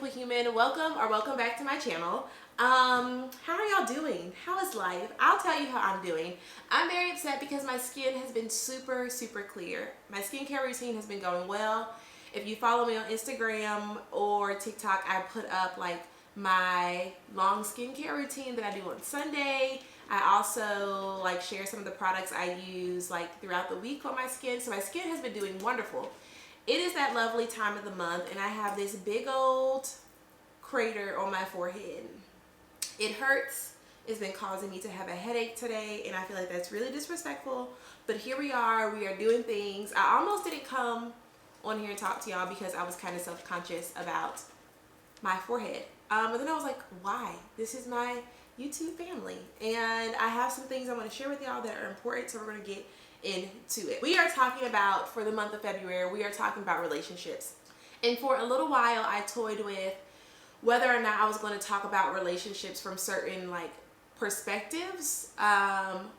beautiful human. Welcome back to my channel. How are y'all doing? How is life? I'll tell you how I'm doing. I'm very upset because my skin has been super clear. My skincare routine has been going well. If you follow me on Instagram or TikTok, I put up like my long skincare routine that I do on Sunday. I also like share some of the products I use like throughout the week on my skin. So my skin has been doing wonderful. It is that lovely time of the month and I have this big old crater on my forehead. It hurts. It's been causing me to have a headache today and I feel like that's really disrespectful. But here we are doing things. I almost didn't come on here and talk to y'all because I was kind of self-conscious about my forehead. But then I was like, why? This is my YouTube family and I have some things I want to share with y'all that are important, so we're going to get into it. We are talking about, for the month of February, we are talking about relationships. And for a little while I toyed with whether or not I was going to talk about relationships from certain like perspectives,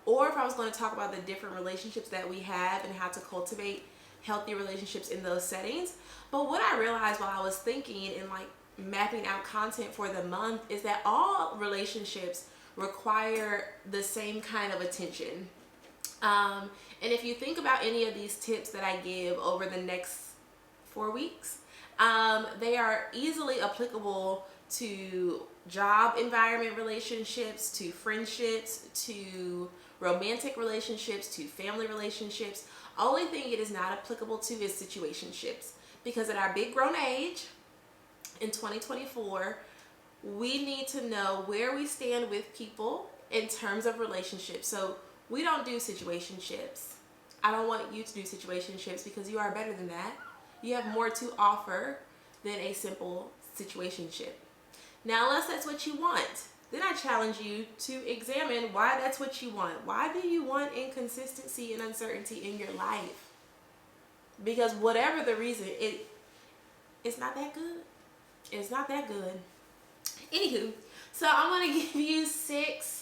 or if I was going to talk about the different relationships that we have and how to cultivate healthy relationships in those settings. But what I realized while I was thinking and like mapping out content for the month is that all relationships require the same kind of attention. And if you think about any of these tips that I give over the next 4 weeks, they are easily applicable to job environment relationships, to friendships, to romantic relationships, to family relationships. Only thing it is not applicable to is situationships, because at our big grown age in 2024, we need to know where we stand with people in terms of relationships. So we don't do situationships. I don't want you to do situationships because you are better than that. You have more to offer than a simple situationship. Now, unless that's what you want, then I challenge you to examine why that's what you want. Why do you want inconsistency and uncertainty in your life? Because whatever the reason, it's not that good. It's not that good. Anywho, so I'm going to give you 6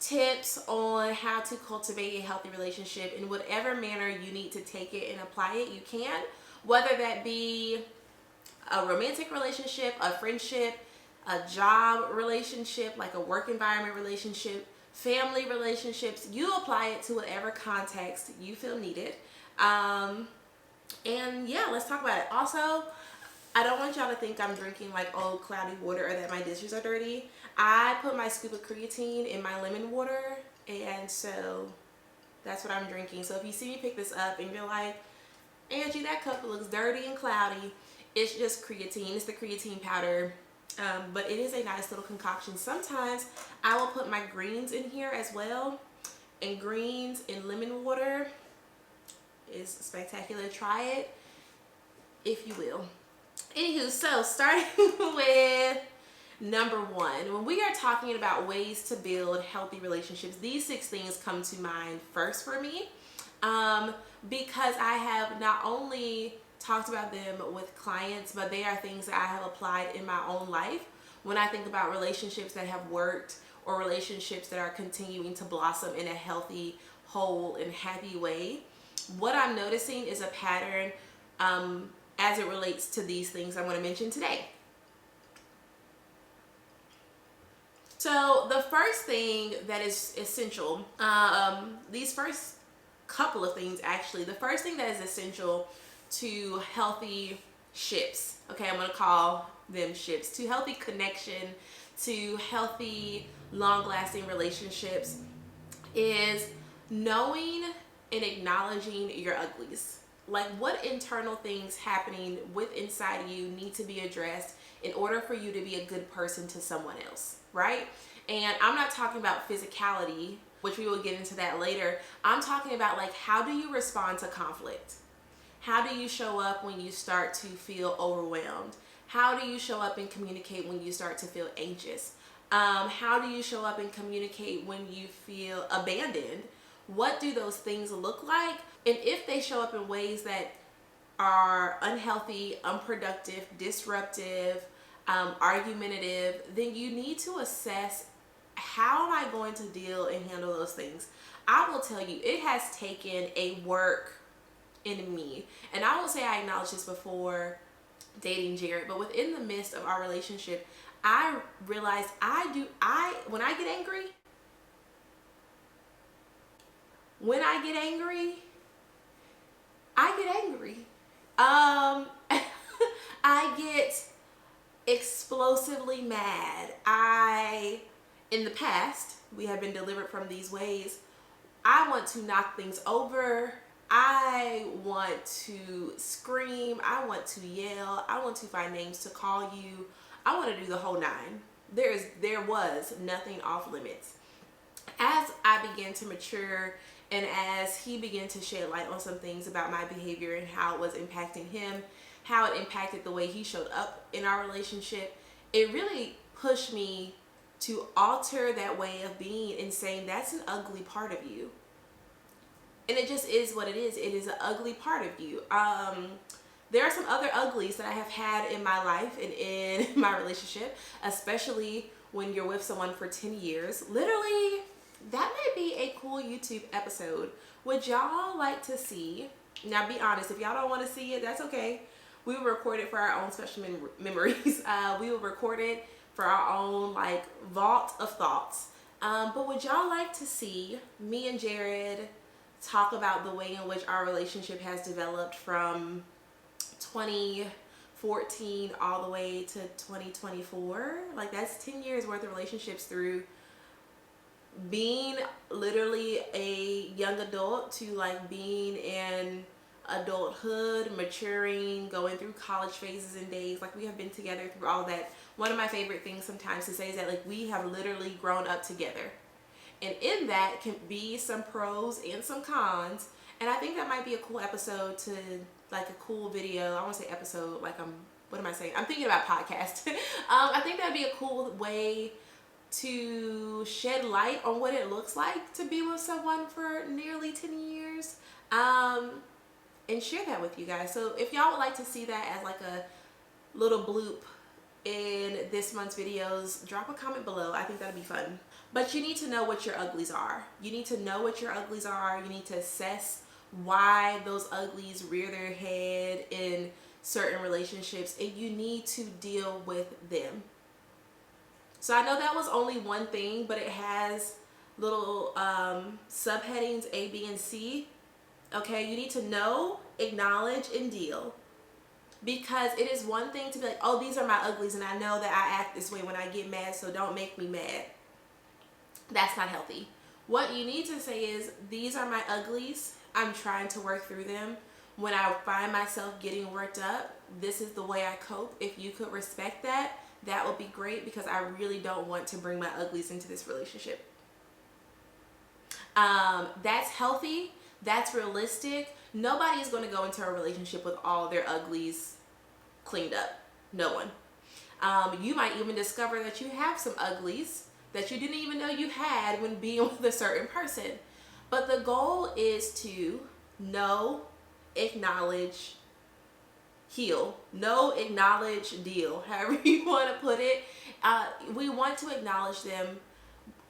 tips on how to cultivate a healthy relationship in whatever manner you need to take it and apply it. You can, whether that be a romantic relationship, a friendship, a job relationship, like a work environment relationship, family relationships. You apply it to whatever context you feel needed. And yeah, let's talk about it. Also, I don't want y'all to think I'm drinking like old cloudy water or that my dishes are dirty. I put my scoop of creatine in my lemon water, and so that's what I'm drinking. So if you see me pick this up and you're like, Angie, that cup looks dirty and cloudy, it's just creatine. It's the creatine powder, but it is a nice little concoction. Sometimes I will put my greens in here as well, and greens in lemon water is spectacular. Try it if you will. Anywho, so starting with number 1, when we are talking about ways to build healthy relationships, these 6 things come to mind first for me, because I have not only talked about them with clients, but they are things that I have applied in my own life when I think about relationships that have worked or relationships that are continuing to blossom in a healthy, whole, and happy way. What I'm noticing is a pattern as it relates to these things I'm going to mention today. So the first thing that is essential, these first couple of things actually, the first thing that is essential to healthy ships, okay, I'm going to call them ships, to healthy connection, to healthy long-lasting relationships, is knowing and acknowledging your uglies. Like, what internal things happening with inside of you need to be addressed in order for you to be a good person to someone else, right? And I'm not talking about physicality, which we will get into that later. I'm talking about like, how do you respond to conflict? How do you show up when you start to feel overwhelmed? How do you show up and communicate when you start to feel anxious? How do you show up and communicate when you feel abandoned? What do those things look like? And if they show up in ways that are unhealthy, unproductive, disruptive, argumentative, then you need to assess, how am I going to deal and handle those things? I will tell you, it has taken a work in me. And I will say, I acknowledged this before, dating Jared. But within the midst of our relationship, I realized when I get angry, I get angry. I get explosively mad. In the past, we have been delivered from these ways. I want to knock things over. I want to scream. I want to yell. I want to find names to call you. I want to do the whole nine. There was nothing off limits. As I began to mature and as he began to shed light on some things about my behavior and how it was impacting him, how it impacted the way he showed up in our relationship, it really pushed me to alter that way of being and saying that's an ugly part of you. And it just is what it is. It is an ugly part of you. There are some other uglies that I have had in my life and in my relationship, especially when you're with someone for 10 years. Literally, that might be a cool YouTube episode. Would y'all like to see? Now, be honest. If y'all don't want to see it, that's okay. We will record it for our own special memories. We will record it for our own like vault of thoughts. But would y'all like to see me and Jared talk about the way in which our relationship has developed from 2014 all the way to 2024? Like, that's 10 years worth of relationships through being literally a young adult to like being in adulthood, maturing, going through college phases and days. Like, we have been together through all that. One of my favorite things sometimes to say is that like we have literally grown up together, and in that can be some pros and some cons. And I think that might be a cool episode to like a cool video. I want to say episode, like what am I saying? I'm thinking about podcast. I think that'd be a cool way to shed light on what it looks like to be with someone for nearly 10 years. And share that with you guys. So if y'all would like to see that as like a little bloop in this month's videos, drop a comment below. I think that'd be fun. But you need to know what your uglies are. You need to know what your uglies are. You need to assess why those uglies rear their head in certain relationships, and you need to deal with them. So I know that was only one thing, but it has little subheadings A, B, and C. Okay, you need to know, acknowledge, and deal. Because it is one thing to be like, oh, these are my uglies, and I know that I act this way when I get mad, so don't make me mad. That's not healthy. What you need to say is, these are my uglies. I'm trying to work through them. When I find myself getting worked up, this is the way I cope. If you could respect that, that would be great, because I really don't want to bring my uglies into this relationship. That's healthy. That's realistic. Nobody is going to go into a relationship with all their uglies cleaned up. No one. You might even discover that you have some uglies that you didn't even know you had when being with a certain person. But the goal is to know, acknowledge, heal. Know, acknowledge, deal. However you want to put it. We want to acknowledge them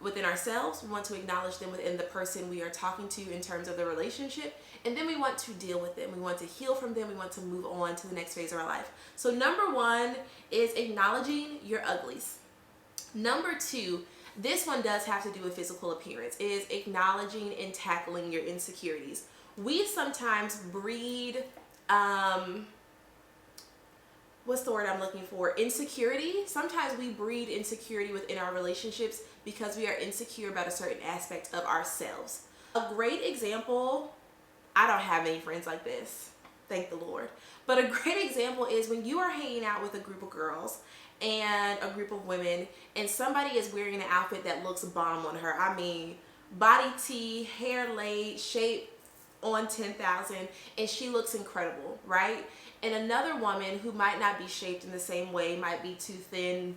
within ourselves. We want to acknowledge them within the person we are talking to in terms of the relationship. And then we want to deal with them. We want to heal from them. We want to move on to the next phase of our life. So number one is acknowledging your uglies. Number two, this one does have to do with physical appearance, is acknowledging and tackling your insecurities. We sometimes breed, what's the word I'm looking for? Insecurity. Sometimes we breed insecurity within our relationships because we are insecure about a certain aspect of ourselves. A great example, I don't have any friends like this, thank the Lord. But a great example is when you are hanging out with a group of girls and a group of women, and somebody is wearing an outfit that looks bomb on her. I mean, body tee, hair laid, shape on 10,000, and she looks incredible, right? And another woman who might not be shaped in the same way, might be too thin,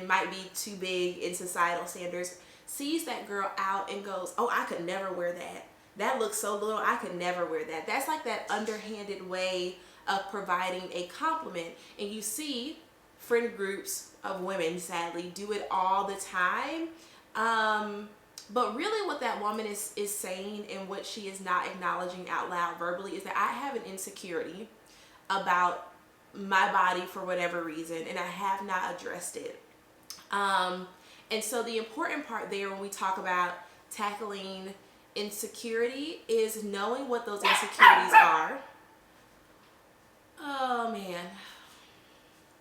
might be too big in societal standards, sees that girl out and goes, oh, I could never wear that. That looks so little, I could never wear that. That's like that underhanded way of providing a compliment. And you see friend groups of women, sadly, do it all the time. But really what that woman is saying, and what she is not acknowledging out loud verbally, is that I have an insecurity about my body for whatever reason, and I have not addressed it. And so the important part there when we talk about tackling insecurity is knowing what those insecurities are. Oh man.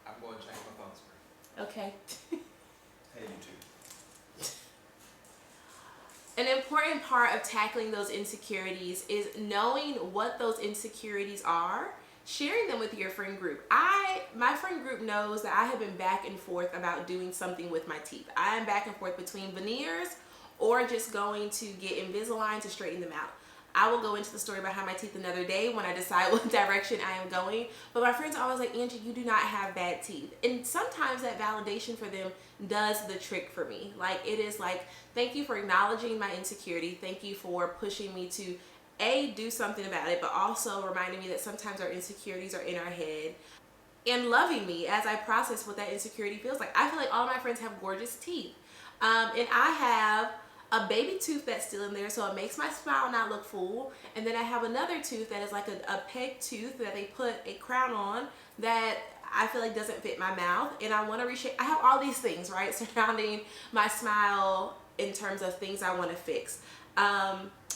I'm going to change my phone screen. Okay. Hey, YouTube. An important part of tackling those insecurities is knowing what those insecurities are, sharing them with your friend group. My friend group knows that I have been back and forth about doing something with my teeth. I am back and forth between veneers or just going to get Invisalign to straighten them out. I will go into the story behind my teeth another day when I decide what direction I am going. But my friends are always like, Angie, you do not have bad teeth. And sometimes that validation for them does the trick for me. Like, it is like, thank you for acknowledging my insecurity. Thank you for pushing me to do something about it, but also reminding me that sometimes our insecurities are in our head, and loving me as I process what that insecurity feels like. I feel like all my friends have gorgeous teeth. And I have a baby tooth that's still in there, so it makes my smile not look full. And then I have another tooth that is like a peg tooth that they put a crown on that I feel like doesn't fit my mouth, and I want to reshape. I have all these things, right, surrounding my smile in terms of things I want to fix.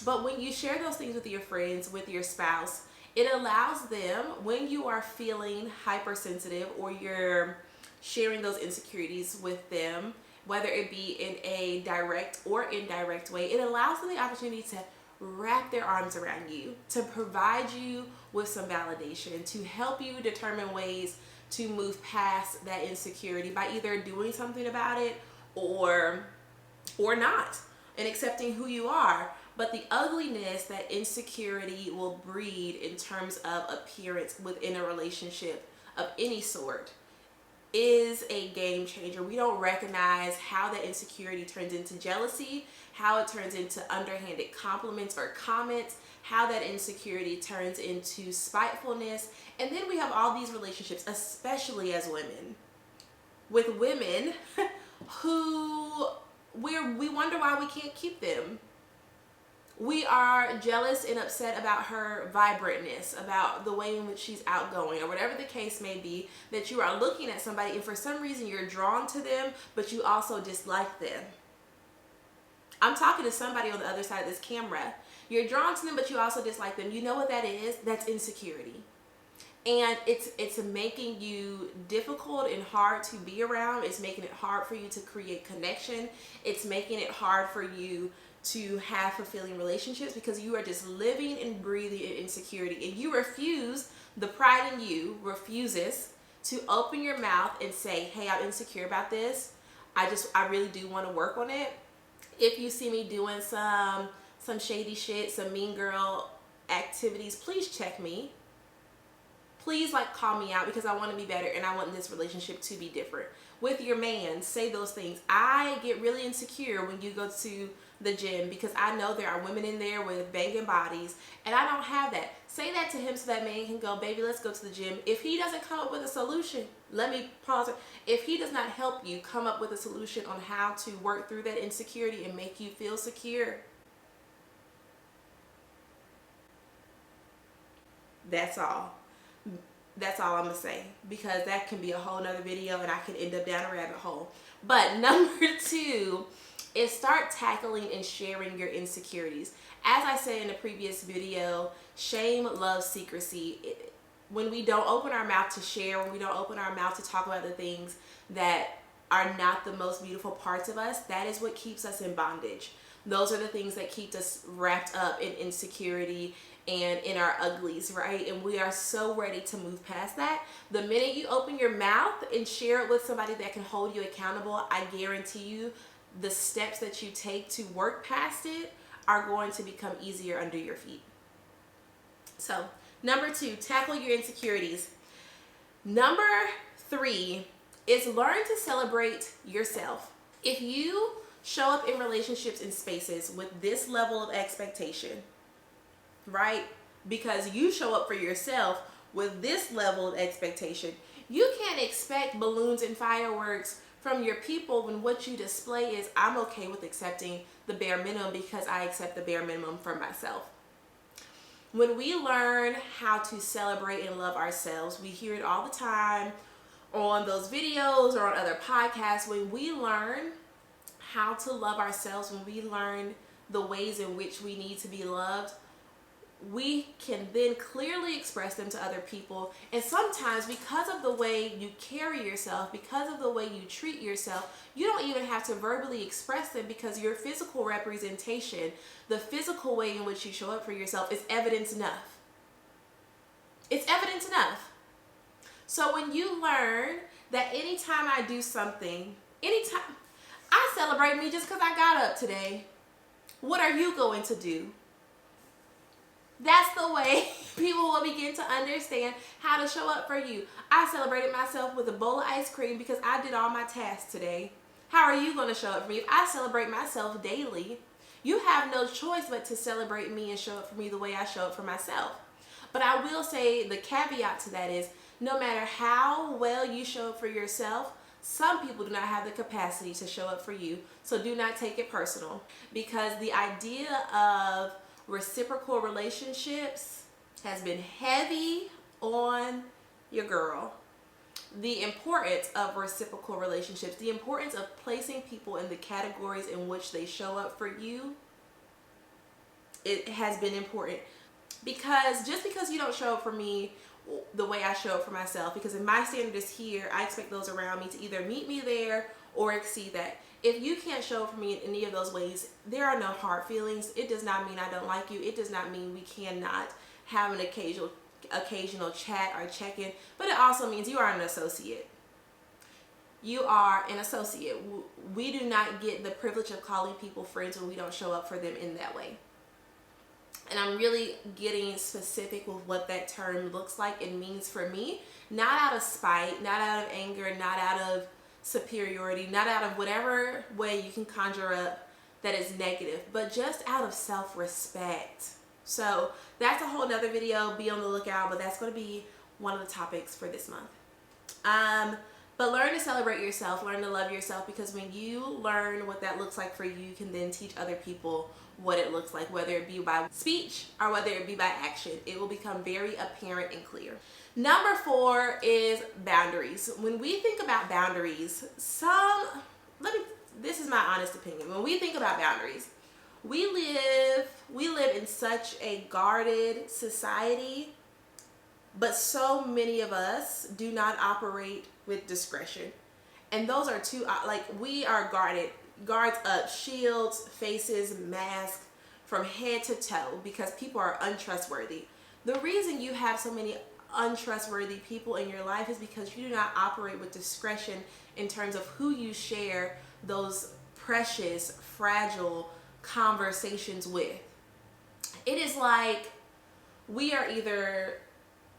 But when you share those things with your friends, with your spouse, it allows them, when you are feeling hypersensitive or you're sharing those insecurities with them, whether it be in a direct or indirect way, it allows them the opportunity to wrap their arms around you, to provide you with some validation, to help you determine ways to move past that insecurity by either doing something about it or not, and accepting who you are. But the ugliness that insecurity will breed in terms of appearance within a relationship of any sort is a game changer. We don't recognize how that insecurity turns into jealousy, how it turns into underhanded compliments or comments, how that insecurity turns into spitefulness. And then we have all these relationships, especially as women, with women who we wonder why we can't keep them. We are jealous and upset about her vibrantness, about the way in which she's outgoing, or whatever the case may be, that you are looking at somebody and for some reason you're drawn to them, but you also dislike them. I'm talking to somebody on the other side of this camera. You're drawn to them, but you also dislike them. You know what that is? That's insecurity. And it's making you difficult and hard to be around. It's making it hard for you to create connection. It's making it hard for you to have fulfilling relationships because you are just living and breathing in insecurity, and you refuse, the pride in you refuses to open your mouth and say, hey, I'm insecure about this. I really do want to work on it. If you see me doing some shady shit, some mean girl activities, please check me. Please call me out, because I want to be better and I want this relationship to be different. With your man, say those things. I get really insecure when you go to the gym because I know there are women in there with banging bodies and I don't have that. Say that to him so that man can go, baby, let's go to the gym. If he doesn't come up with a solution, let me pause it. If he does not help you come up with a solution on how to work through that insecurity and make you feel secure, that's all. That's all I'm gonna say, because that can be a whole nother video and I can end up down a rabbit hole. But number 2 is start tackling and sharing your insecurities. As I said in the previous video, shame loves secrecy. When we don't open our mouth to share, when we don't open our mouth to talk about the things that are not the most beautiful parts of us, that is what keeps us in bondage. Those are the things that keep us wrapped up in insecurity and in our uglies, right? And we are so ready to move past that. The minute you open your mouth and share it with somebody that can hold you accountable, I guarantee you the steps that you take to work past it are going to become easier under your feet. So, number 2, tackle your insecurities. Number 3 is learn to celebrate yourself. If you show up in relationships and spaces with this level of expectation, right? Because you show up for yourself with this level of expectation, you can't expect balloons and fireworks from your people when what you display is, I'm okay with accepting the bare minimum because I accept the bare minimum for myself. When we learn how to celebrate and love ourselves, we hear it all the time on those videos or on other podcasts. When we learn how to love ourselves, when we learn the ways in which we need to be loved, we can then clearly express them to other people. And sometimes, because of the way you carry yourself, because of the way you treat yourself, you don't even have to verbally express them, because your physical representation, the physical way in which you show up for yourself, is evidence enough. It's evidence enough. So when you learn that anytime I do something, anytime I celebrate me just because I got up today, what are you going to do? That's the way people will begin to understand how to show up for you. I celebrated myself with a bowl of ice cream because I did all my tasks today. How are you going to show up for me? If I celebrate myself daily, you have no choice but to celebrate me and show up for me the way I show up for myself. But I will say the caveat to that is, no matter how well you show up for yourself, some people do not have the capacity to show up for you. So do not take it personal, because the idea of reciprocal relationships has been heavy on your girl. The importance of reciprocal relationships, the importance of placing people in the categories in which they show up for you, it has been important. Because just because you don't show up for me the way I show up for myself, because if my standard is here, I expect those around me to either meet me there or exceed that. If you can't show up for me in any of those ways, there are no hard feelings. It does not mean I don't like you. It does not mean we cannot have an occasional chat or check-in, but it also means you are an associate. You are an associate. We do not get the privilege of calling people friends when we don't show up for them in that way. And I'm really getting specific with what that term looks like and means for me. Not out of spite, not out of anger, not out of superiority, not out of whatever way you can conjure up that is negative, but just out of self-respect. So that's a whole nother video. Be on the lookout, but that's going to be one of the topics for this month. But learn to celebrate yourself, learn to love yourself, because when you learn what that looks like for you, you can then teach other people what it looks like, whether it be by speech or whether it be by action. It will become very apparent and clear. Number 4 is boundaries. When we think about boundaries, this is my honest opinion. When we think about boundaries, we live in such a guarded society, but so many of us do not operate with discretion. And those are two, we are guards up, shields, faces, masks, from head to toe, because people are untrustworthy. The reason you have so many untrustworthy people in your life is because you do not operate with discretion in terms of who you share those precious, fragile conversations with. It is like we are either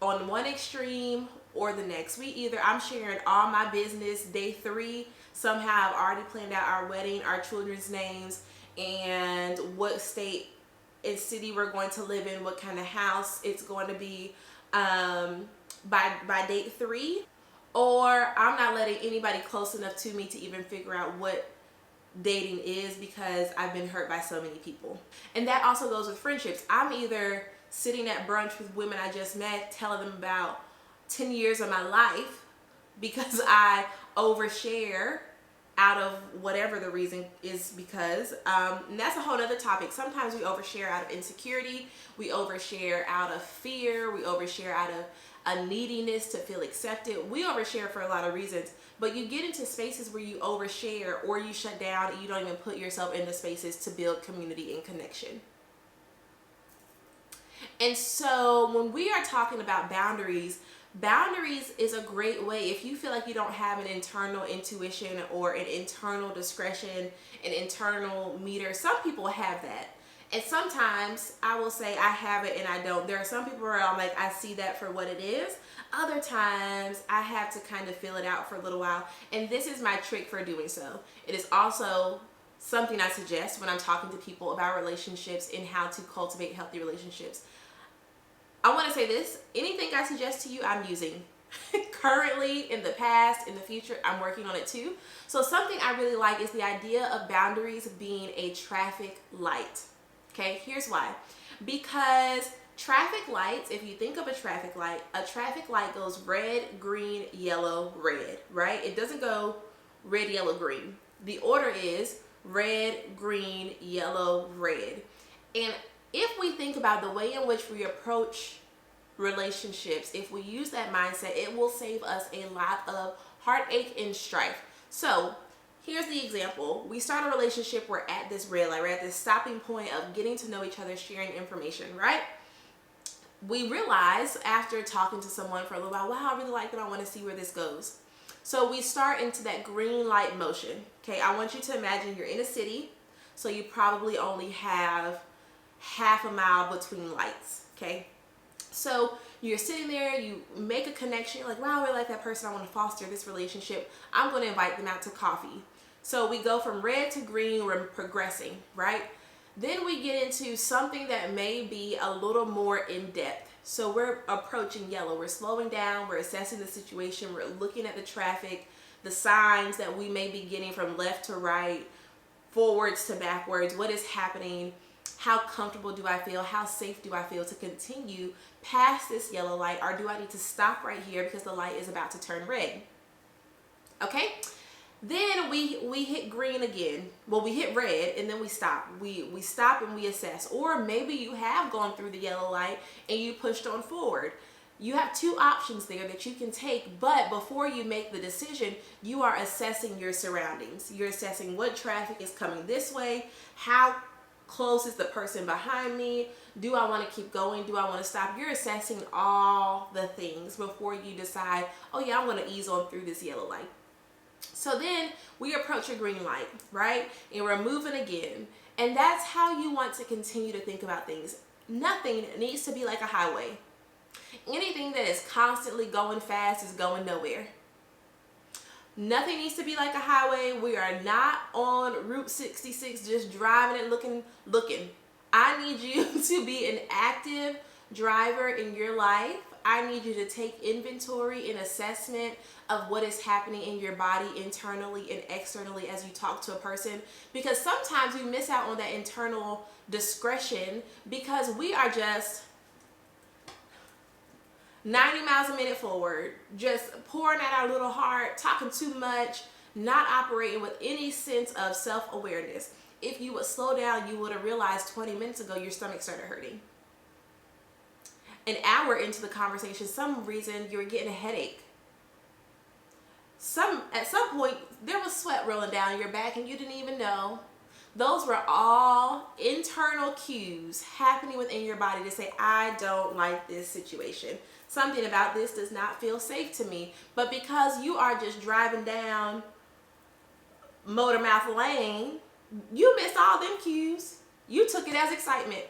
on one extreme or the next. I'm sharing all my business day 3. Somehow I've already planned out our wedding, our children's names, and what state and city we're going to live in, what kind of house it's going to be by date 3. Or I'm not letting anybody close enough to me to even figure out what dating is, because I've been hurt by so many people. And that also goes with friendships. I'm either sitting at brunch with women I just met, telling them about 10 years of my life because I overshare out of whatever the reason is, because and that's a whole other topic. Sometimes we overshare out of insecurity, we overshare out of fear, we overshare out of a neediness to feel accepted. We overshare for a lot of reasons, but you get into spaces where you overshare or you shut down and you don't even put yourself into spaces to build community and connection. And so when we are talking about boundaries is a great way. If you feel like you don't have an internal intuition or an internal discretion, an internal meter, some people have that. And sometimes I will say I have it and I don't. There are some people where I'm like, I see that for what it is. Other times I have to kind of feel it out for a little while. And this is my trick for doing so. It is also something I suggest when I'm talking to people about relationships and how to cultivate healthy relationships. I want to say this: anything I suggest to you, I'm using currently, in the past, in the future. I'm working on it too. So something I really like is the idea of boundaries being a traffic light. Okay, here's why. Because Traffic lights, if you think of a traffic light goes red, green, yellow, red, right? It doesn't go red, yellow, green. The order is red, green, yellow, red. And if we think about the way in which we approach relationships, if we use that mindset, it will save us a lot of heartache and strife. So here's the example. We start a relationship, we're at this red light, we're at this stopping point of getting to know each other, sharing information, right? We realize after talking to someone for a little while, wow, I really like them, I want to see where this goes. So we start into that green light motion. Okay, I want you to imagine you're in a city, so you probably only have half a mile between lights. Okay, so you're sitting there, you make a connection, you're like, wow, I really like that person, I want to foster this relationship, I'm going to invite them out to coffee. So we go from red to green, we're progressing, right? Then we get into something that may be a little more in depth. So we're approaching yellow, we're slowing down, we're assessing the situation, we're looking at the traffic, the signs that we may be getting from left to right, forwards to backwards, what is happening, how comfortable do I feel, how safe do I feel to continue past this yellow light, or do I need to stop right here because the light is about to turn red? Okay? Then we hit green again. Well, we hit red and then we stop. We stop and we assess. Or maybe you have gone through the yellow light and you pushed on forward. You have two options there that you can take, but before you make the decision, you are assessing your surroundings. You're assessing what traffic is coming this way, how close is the person behind me, do I want to keep going, do I want to stop? You're assessing all the things before you decide, oh yeah, I'm going to ease on through this yellow light. So then we approach a green light, right? And we're moving again. And that's how you want to continue to think about things. Nothing needs to be like a highway. Anything that is constantly going fast is going nowhere. Nothing needs to be like a highway. We are not on Route 66 just driving and looking. I need you to be an active driver in your life. I need you to take inventory and assessment of what is happening in your body internally and externally as you talk to a person, because sometimes we miss out on that internal discretion because we are just 90 miles a minute forward, just pouring at our little heart, talking too much, not operating with any sense of self-awareness. If you would slow down, you would have realized 20 minutes ago your stomach started hurting. An hour into the conversation, some reason you were getting a headache. At some point, there was sweat rolling down your back and you didn't even know. Those were all internal cues happening within your body to say, I don't like this situation. Something about this does not feel safe to me. But because you are just driving down Motor Mouth Lane, you missed all them cues. You took it as excitement.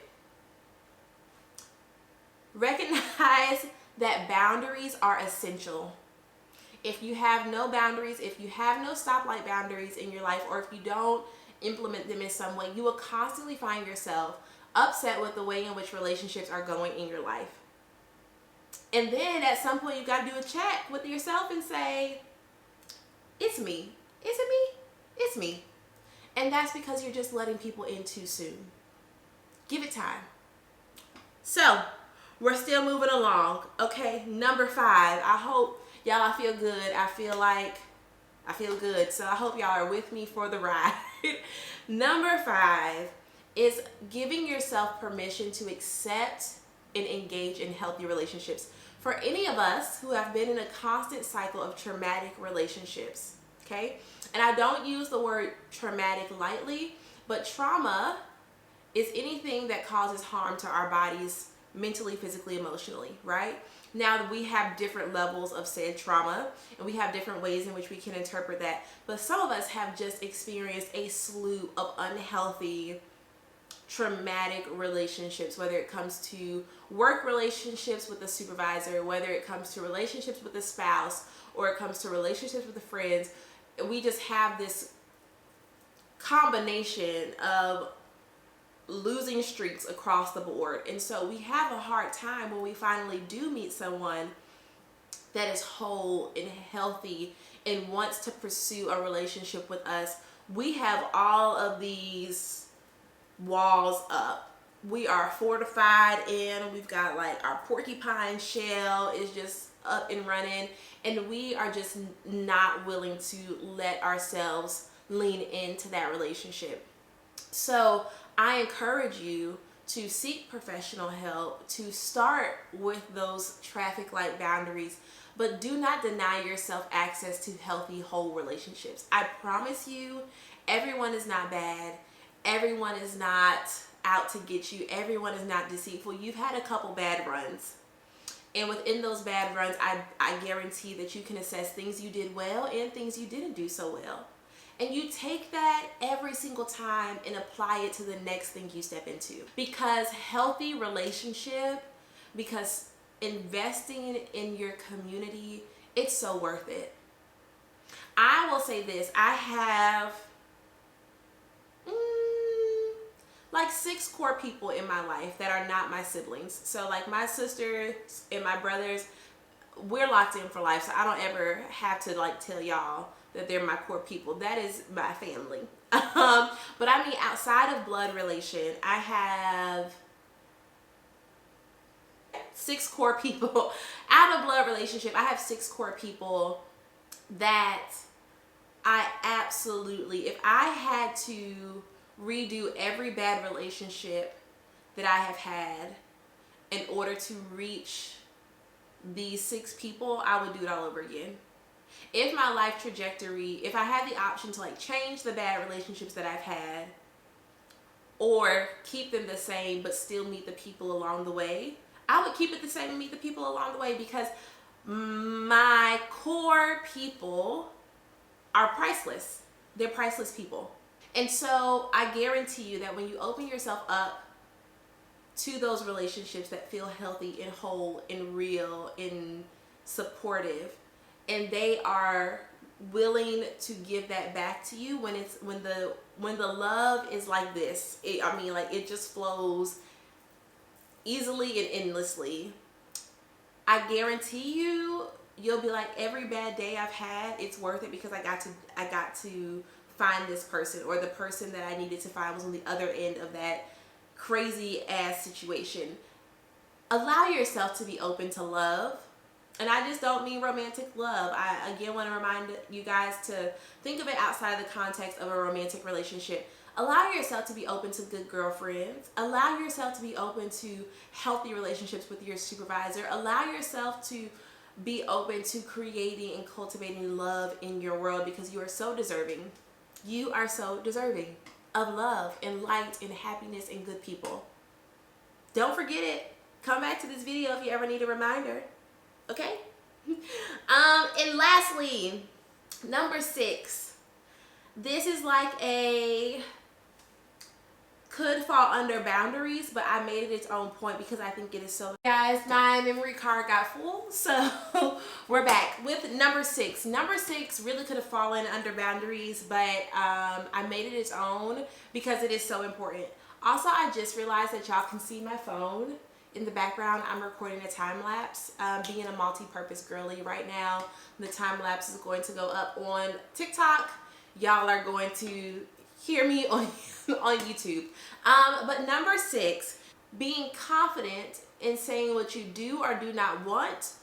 Recognize that boundaries are essential. If you have no boundaries, if you have no stoplight boundaries in your life, or if you don't implement them in some way, you will constantly find yourself upset with the way in which relationships are going in your life. And then at some point you got to do a check with yourself and say, it's me. Is it me? It's me. And that's because you're just letting people in too soon. Give it time. So we're still moving along. Okay, number 5. I hope y'all, I feel good. I feel good. So I hope y'all are with me for the ride. Number 5 is giving yourself permission to accept and engage in healthy relationships. For any of us who have been in a constant cycle of traumatic relationships, okay? And I don't use the word traumatic lightly, but trauma is anything that causes harm to our bodies mentally, physically, emotionally, right? Now, we have different levels of said trauma, and we have different ways in which we can interpret that. But some of us have just experienced a slew of unhealthy, traumatic relationships, whether it comes to work relationships with a supervisor, whether it comes to relationships with a spouse, or it comes to relationships with the friends. We just have this combination of losing streaks across the board. And so we have a hard time when we finally do meet someone that is whole and healthy and wants to pursue a relationship with us. We have all of these walls up. we are fortified in. We've got like our porcupine shell is just up and running, and we are just not willing to let ourselves lean into that relationship. So I encourage you to seek professional help, to start with those traffic light boundaries, but do not deny yourself access to healthy, whole relationships. I promise you, everyone is not bad. Everyone is not out to get you. Everyone is not deceitful. You've had a couple bad runs. And within those bad runs, I guarantee that you can assess things you did well and things you didn't do so well. And you take that every single time and apply it to the next thing you step into. Because healthy relationship, because investing in your community, it's so worth it. I will say this, I have like 6 core people in my life that are not my siblings. So like my sisters and my brothers, we're locked in for life. So I don't ever have to like tell y'all that they're my core people. That is my family. But I mean, outside of blood relation, I have 6 core people. Out of blood relationship, I have 6 core people that I absolutely, if I had to redo every bad relationship that I have had in order to reach these 6 people, I would do it all over again. If my life trajectory, if I had the option to like change the bad relationships that I've had or keep them the same but still meet the people along the way, I would keep it the same and meet the people along the way, because my core people are priceless. They're priceless people. And so I guarantee you that when you open yourself up to those relationships that feel healthy and whole and real and supportive, and they are willing to give that back to you, when the love is like this, it just flows easily and endlessly, I guarantee you'll be like, every bad day I've had, it's worth it, because I got to find this person, or the person that I needed to find was on the other end of that crazy ass situation. Allow yourself to be open to love. And I just don't mean romantic love. I again want to remind you guys to think of it outside of the context of a romantic relationship. Allow yourself to be open to good girlfriends. Allow yourself to be open to healthy relationships with your supervisor. Allow yourself to be open to creating and cultivating love in your world, because you are so deserving. You are so deserving of love and light and happiness and good people. Don't forget it. Come back to this video if you ever need a reminder. Okay? And lastly, number 6. This is like could fall under boundaries, but I made it its own point because I think it is so. Guys, my memory card got full, so we're back with number 6. Number 6 really could have fallen under boundaries, but I made it its own because it is so important. Also, I just realized that y'all can see my phone in the background. I'm recording a time lapse. Being a multi-purpose girly right now, the time lapse is going to go up on TikTok. Y'all are going to hear me on YouTube. But number 6, being confident in saying what you do or do not want,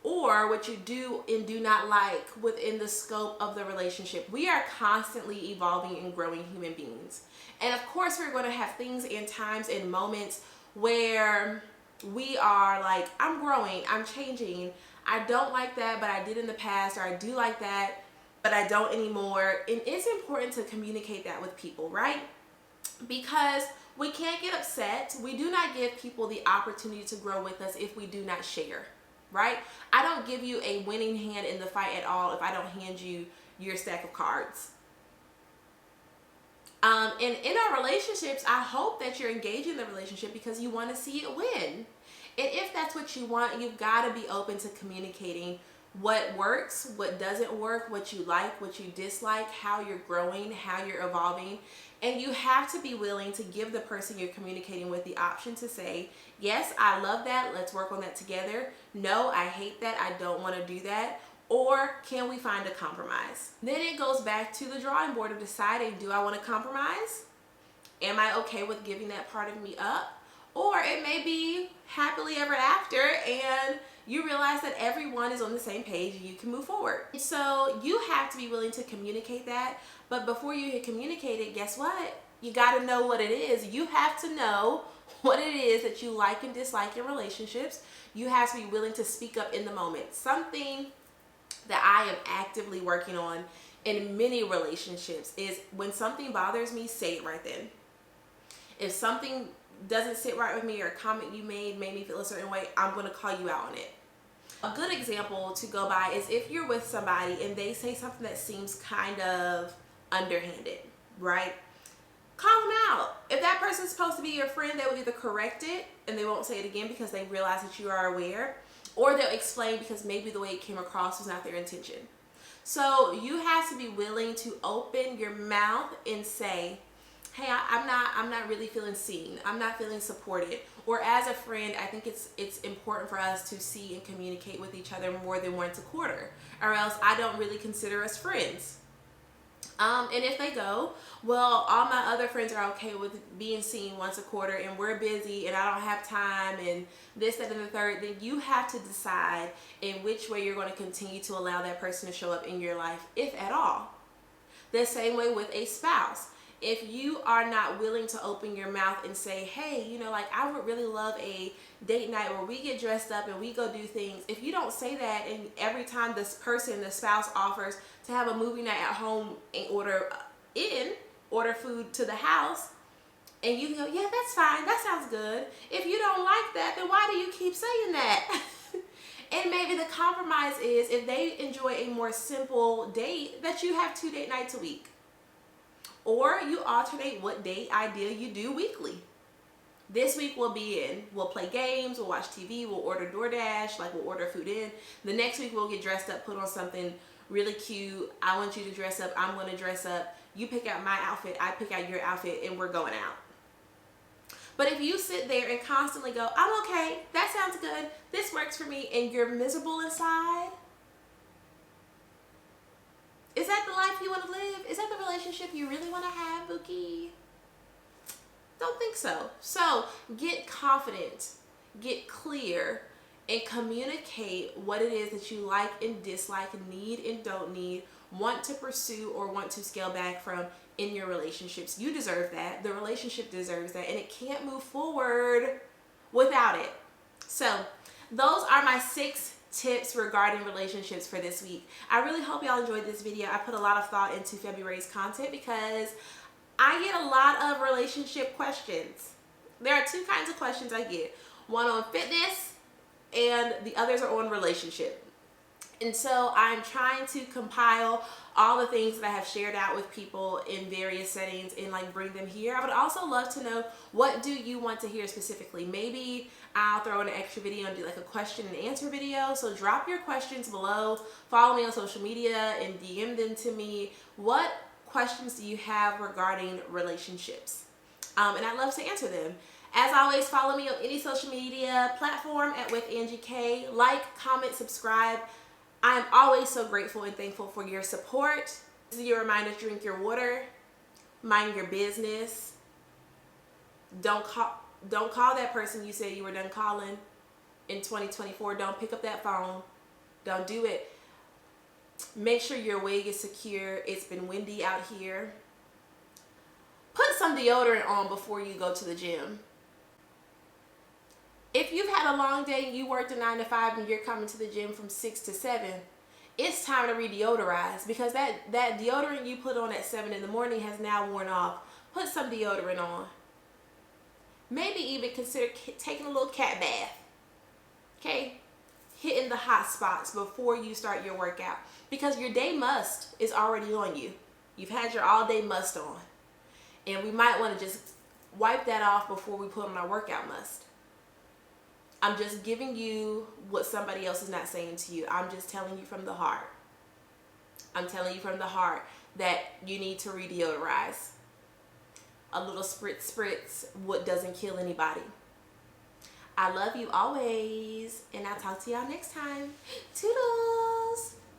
or what you do and do not like within the scope of the relationship. We are constantly evolving and growing human beings. And of course, we're going to have things and times and moments where we are like, I'm growing, I'm changing. I don't like that, but I did in the past, or I do like that, but I don't anymore. And it's important to communicate that with people, right? Because we can't get upset. We do not give people the opportunity to grow with us if we do not share, right? I don't give you a winning hand in the fight at all if I don't hand you your stack of cards. And in our relationships, I hope that you're engaged in the relationship because you want to see it win. And if that's what you want, you've got to be open to communicating what works, what doesn't work, what you like, what you dislike, how you're growing, how you're evolving. And you have to be willing to give the person you're communicating with the option to say, yes, I love that, let's work on that together. No, I hate that, I don't want to do that. Or can we find a compromise? Then it goes back to the drawing board of deciding, do I want to compromise? Am I okay with giving that part of me up? Or it may be happily ever after and you realize that everyone is on the same page and you can move forward. So you have to be willing to communicate that. But before you communicate it, guess what? You got to know what it is. You have to know what it is that you like and dislike in relationships. You have to be willing to speak up in the moment. Something that I am actively working on in many relationships is when something bothers me, say it right then. If something doesn't sit right with me or a comment you made me feel a certain way, I'm going to call you out on it. A good example to go by is if you're with somebody and they say something that seems kind of underhanded, right? Call them out. If that person's supposed to be your friend, they will either correct it and they won't say it again because they realize that you are aware, or they'll explain because maybe the way it came across was not their intention. So you have to be willing to open your mouth and say, hey, I'm not really feeling seen. I'm not feeling supported. Or as a friend, I think it's important for us to see and communicate with each other more than once a quarter, or else I don't really consider us friends. And if they go, well, all my other friends are okay with being seen once a quarter and we're busy and I don't have time and this, that, and the third, then you have to decide in which way you're going to continue to allow that person to show up in your life, if at all. The same way with a spouse. If you are not willing to open your mouth and say, hey, you know, like I would really love a date night where we get dressed up and we go do things. If you don't say that, and every time this person, the spouse, offers to have a movie night at home and order food to the house, and you go, yeah, that's fine, that sounds good. If you don't like that, then why do you keep saying that? And maybe the compromise is if they enjoy a more simple date, that you have 2 date nights a week. Or you alternate what date idea you do weekly. This week we'll play games, we'll watch TV, we'll order DoorDash, like we'll order food in. The next week we'll get dressed up, put on something really cute. I want you to dress up, I'm going to dress up. You pick out my outfit, I pick out your outfit, and we're going out. But if you sit there and constantly go, I'm okay, that sounds good, this works for me, and you're miserable inside, is that the life you want to live? Is that the relationship you really want to have, Bookie? Don't think so. So get confident, get clear, and communicate what it is that you like and dislike, need and don't need, want to pursue or want to scale back from in your relationships. You deserve that. The relationship deserves that, and it can't move forward without it. So those are my 6 tips regarding relationships for this week. I really hope y'all enjoyed this video. I put a lot of thought into February's content because I get a lot of relationship questions. There are 2 kinds of questions I get. One on fitness and the others are on relationship. And so I'm trying to compile all the things that I have shared out with people in various settings and like bring them here. I would also love to know, what do you want to hear specifically? Maybe I'll throw in an extra video and do like a question and answer video. So drop your questions below, follow me on social media and DM them to me. What questions do you have regarding relationships? And I'd love to answer them. As always, follow me on any social media platform at with Angie K. Like, comment, subscribe. I am always so grateful and thankful for your support. This is your reminder: drink your water, mind your business. Don't call that person you said you were done calling in 2024. Don't pick up that phone. Don't do it. Make sure your wig is secure. It's been windy out here. Put some deodorant on before you go to the gym. If you've had a long day and you worked a 9 to 5 and you're coming to the gym from 6 to 7, it's time to re-deodorize, because that deodorant you put on at 7 in the morning has now worn off. Put some deodorant on. Maybe even consider taking a little cat bath. Okay? Hitting the hot spots before you start your workout, because your day must is already on you. You've had your all day must on. And we might want to just wipe that off before we put on our workout must. I'm just giving you what somebody else is not saying to you. I'm just telling you from the heart. I'm telling you from the heart that you need to re-deodorize. A little spritz, what doesn't kill anybody. I love you always, and I'll talk to y'all next time. Toodles!